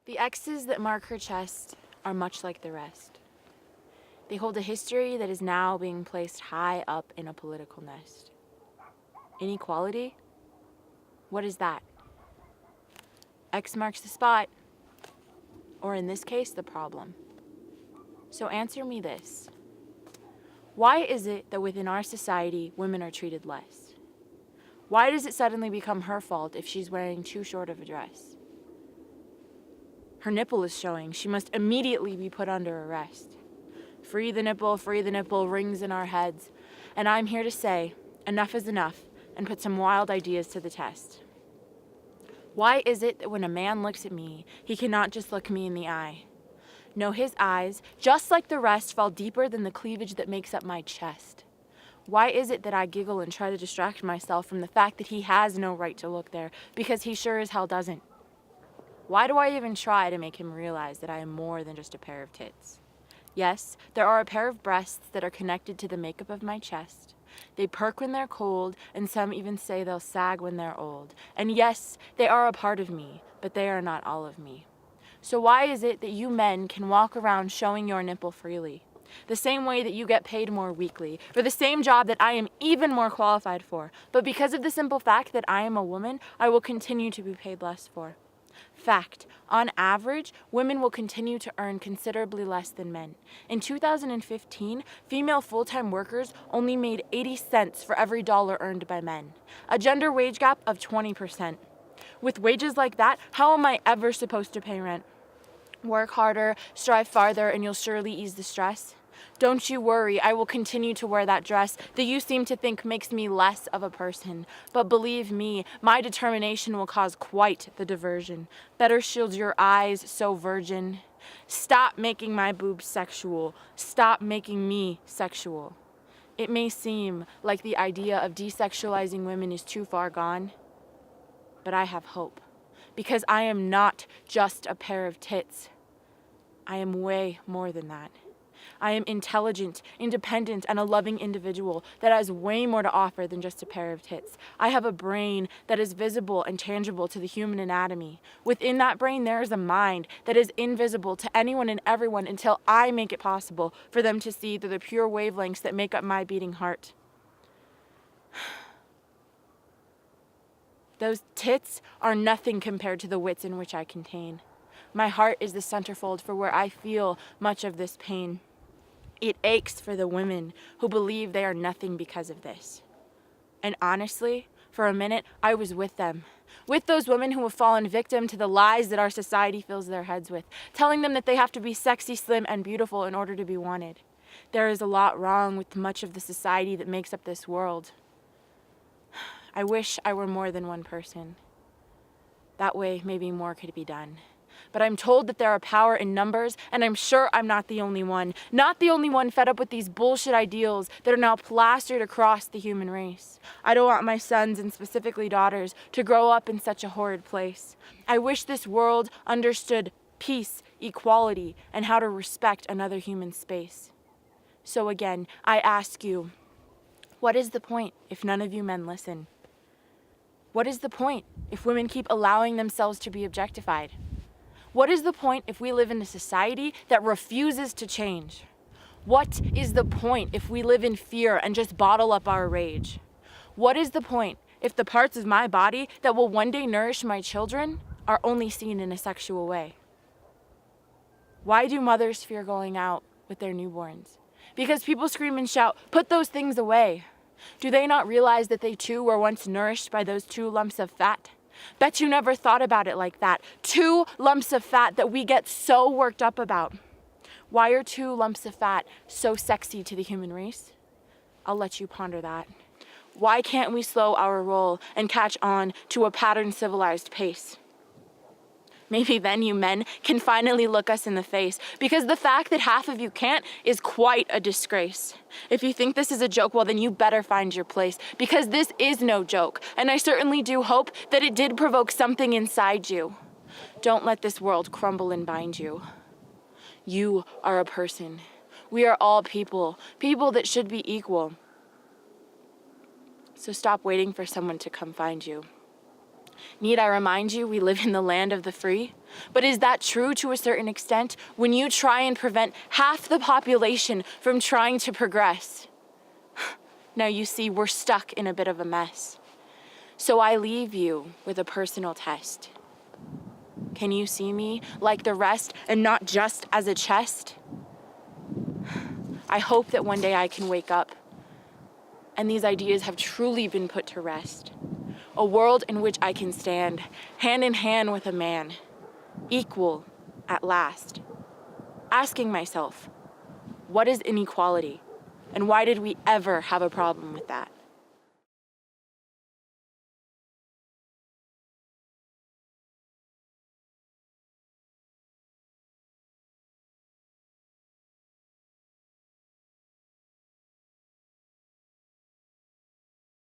The X's that mark her chest are much like the rest. They hold a history that is now being placed high up in a political nest. Inequality? What is that? X marks the spot, or in this case, the problem. So answer me this. Why is it that within our society, women are treated less? Why does it suddenly become her fault if she's wearing too short of a dress? Her nipple is showing. She must immediately be put under arrest. Free the nipple, rings in our heads. And I'm here to say, enough is enough, and put some wild ideas to the test. Why is it that when a man looks at me, he cannot just look me in the eye? No, his eyes, just like the rest, fall deeper than the cleavage that makes up my chest. Why is it that I giggle and try to distract myself from the fact that he has no right to look there, because he sure as hell doesn't? Why do I even try to make him realize that I am more than just a pair of tits? Yes, there are a pair of breasts that are connected to the makeup of my chest. They perk when they're cold, and some even say they'll sag when they're old. And yes, they are a part of me, but they are not all of me. So why is it that you men can walk around showing your nipple freely? The same way that you get paid more weekly, for the same job that I am even more qualified for. But because of the simple fact that I am a woman, I will continue to be paid less for. Fact, on average, women will continue to earn considerably less than men. In 2015, female full-time workers only made 80 cents for every dollar earned by men, a gender wage gap of 20%. With wages like that, how am I ever supposed to pay rent? Work harder, strive farther, and you'll surely ease the stress. Don't you worry, I will continue to wear that dress that you seem to think makes me less of a person. But believe me, my determination will cause quite the diversion. Better shield your eyes, so virgin. Stop making my boobs sexual. Stop making me sexual. It may seem like the idea of desexualizing women is too far gone, but I have hope. Because I am not just a pair of tits. I am way more than that. I am intelligent, independent, and a loving individual that has way more to offer than just a pair of tits. I have a brain that is visible and tangible to the human anatomy. Within that brain, there is a mind that is invisible to anyone and everyone until I make it possible for them to see through the pure wavelengths that make up my beating heart. Those tits are nothing compared to the wits in which I contain. My heart is the centerfold for where I feel much of this pain. It aches for the women who believe they are nothing because of this. And honestly, for a minute, I was with them. With those women who have fallen victim to the lies that our society fills their heads with, telling them that they have to be sexy, slim, and beautiful in order to be wanted. There is a lot wrong with much of the society that makes up this world. I wish I were more than one person. That way, maybe more could be done. But I'm told that there are power in numbers, and I'm sure I'm not the only one. Not the only one fed up with these bullshit ideals that are now plastered across the human race. I don't want my sons, and specifically daughters, to grow up in such a horrid place. I wish this world understood peace, equality, and how to respect another human space. So again, I ask you, what is the point if none of you men listen? What is the point if women keep allowing themselves to be objectified? What is the point if we live in a society that refuses to change? What is the point if we live in fear and just bottle up our rage? What is the point if the parts of my body that will one day nourish my children are only seen in a sexual way? Why do mothers fear going out with their newborns? Because people scream and shout, "Put those things away." Do they not realize that they too were once nourished by those 2 lumps of fat? Bet you never thought about it like that. 2 lumps of fat that we get so worked up about. Why are 2 lumps of fat so sexy to the human race? I'll let you ponder that. Why can't we slow our roll and catch on to a patterned civilized pace? Maybe then you men can finally look us in the face, because the fact that half of you can't is quite a disgrace. If you think this is a joke, well then you better find your place, because this is no joke, and I certainly do hope that it did provoke something inside you. Don't let this world crumble and bind you. You are a person. We are all people, people that should be equal. So stop waiting for someone to come find you. Need I remind you, we live in the land of the free? But is that true to a certain extent when you try and prevent half the population from trying to progress? Now you see, we're stuck in a bit of a mess. So I leave you with a personal test. Can you see me like the rest and not just as a chest? I hope that one day I can wake up and these ideas have truly been put to rest. A world in which I can stand hand in hand with a man, equal at last. Asking myself, what is inequality? And why did we ever have a problem with that?